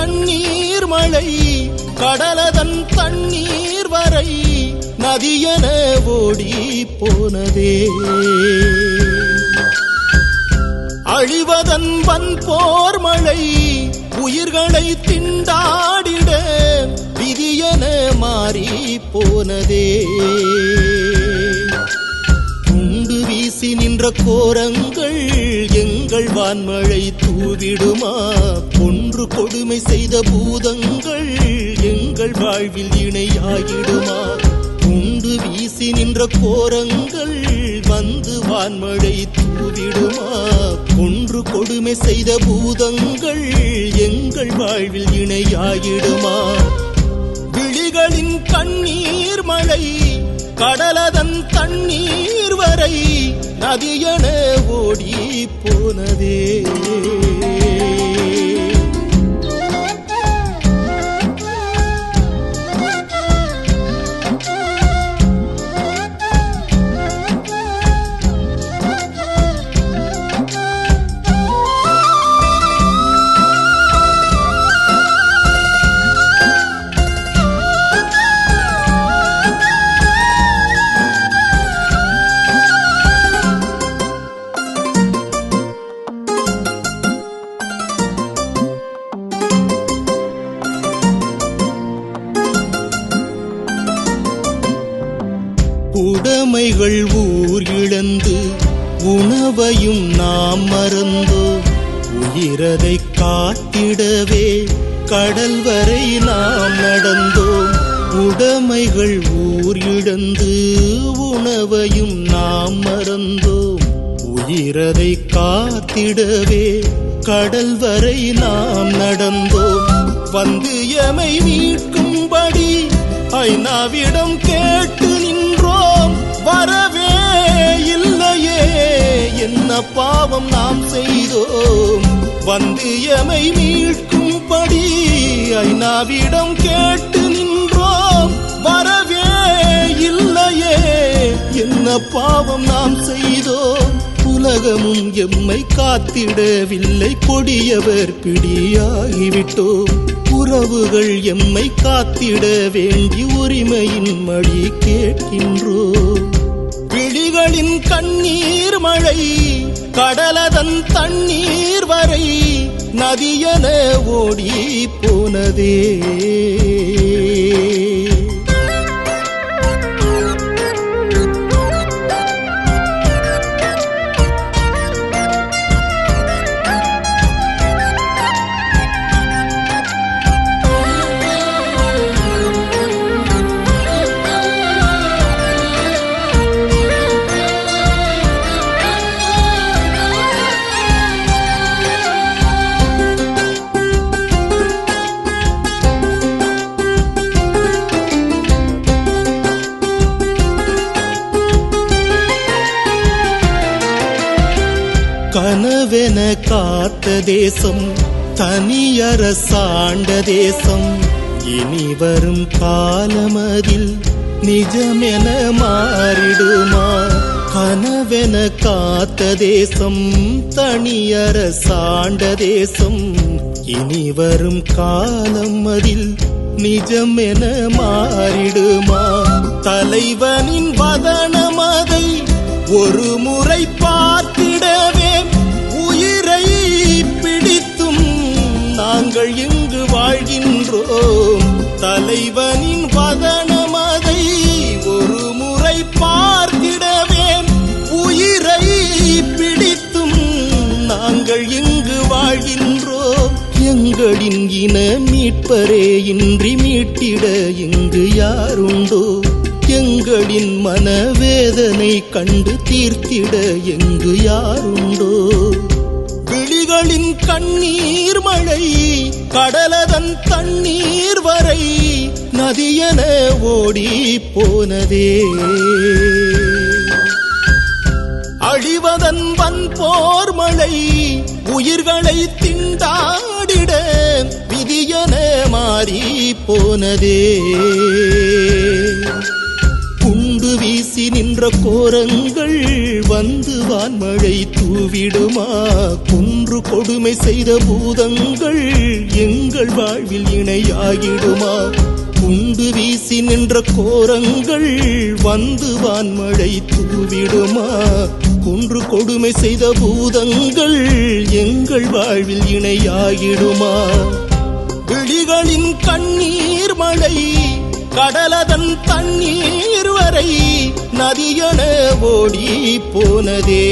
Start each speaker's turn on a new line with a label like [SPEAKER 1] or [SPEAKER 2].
[SPEAKER 1] கண்ணீர் மழை கடலதன் தண்ணீர் வரை நதியென ஓடி போனதே. அழிவதன் வன்போர் மழை உயிர்களை திண்டாடிட விதியென மாறி போனதே. குண்டு வீசி நின்ற கோரங்கள் எங்கள் வான்மழை தூவிடுமா? கொன்று கொடுமை செய்த பூதங்கள் எங்கள் வாழ்வில் இணையாகிடுமா? குண்டு வீசி நின்ற கோரங்கள் வந்து வான்மழை தூவிடுமா? கொன்று கொடுமை செய்த பூதங்கள் எங்கள் வாழ்வில் இணையாகிடுமா? விழிகளின் கண்ணீர் மழை கடலதன் தண்ணீர் வரை நதியென ஓடி போனதே. உடைமைகள் ஊர் இழந்து உணவையும் நாம் மறந்தோம். உயிரதை காத்திடவே கடல் வரை நாம் நடந்தோம். உடைமைகள் ஊர் இழந்து உணவையும் நாம் மறந்தோம். உயிரதை காத்திடவே கடல் வரை நாம் நடந்தோம். வந்து எமை மீட்கும்படி ஐநாவிடம் கேட்டு நின்றோம். வரவே இல்லையே என்ன பாவம் நாம் செய்தோம். வந்து எமை மீட்கும்படி ஐநாவிடம் கேட்டு நின்றோம். வரவே இல்லையே என்ன பாவம் நாம் செய்தோம். உலகமும் எம்மை காத்திடவில்லை கொடியவர் பிடியாகிவிட்டோம். உறவுகள் எம்மை காத்திட வேண்டி உரிமையின் மடி கேட்கின்றோம். விழிகளின் கண்ணீர் மழை கடலதன் தண்ணீர் வரை நதியென ஓடி போனதே. கனவென காத்த தேசம் தனியரசாண்ட தேசம். இனி வரும் காலமதில் நிஜமென மாறிடுமா? கனவென காத்த தேசம் தனியரசாண்ட தேசம். இனி வரும் காலம் அதில் நிஜமென மாறிடுமா? தலைவனின் வதனமதை ஒரு முறை பார்த்திடவே உயிரை பிடித்தும் நாங்கள் இங்கு வாழ்கின்றோம். தலைவனின் வதனமதை ஒரு முறை பார்த்திடவே உயிரை பிடித்தும் நாங்கள் இங்கு வாழ்கின்றோம். எங்களின் இன மீட்பரே இன்றி மீட்டிட இங்கு யாருண்டோ? எங்களின் மனவேதனை கண்டு தீர்த்திட எங்கு யாருண்டோ? விழிகளின் கண்ணீர் மழை கடலதன் தண்ணீர் வரை நதியென ஓடி போனதே. அழிவதன் வன்போர் மழை உயிர்களை திண்டாடிட விதியென மாறி போனதே. குண்டு வீசி நின்ற நின்ற கோரங்கள் வந்து வான்மழை தூவிடுமா? குன்று கொடுமை செய்த பூதங்கள் எங்கள் வாழ்வில் இணையாகிடுமா? குண்டு வீசி நின்ற கோரங்கள் வந்து வான்மழை தூவிடுமா? குன்று கொடுமை செய்த பூதங்கள் எங்கள் வாழ்வில் இணையாகிடுமா? விழிகளின் கண்ணீர் மழை கடலதன் தண்ணீர் வரை நதியென ஓடி போனதே.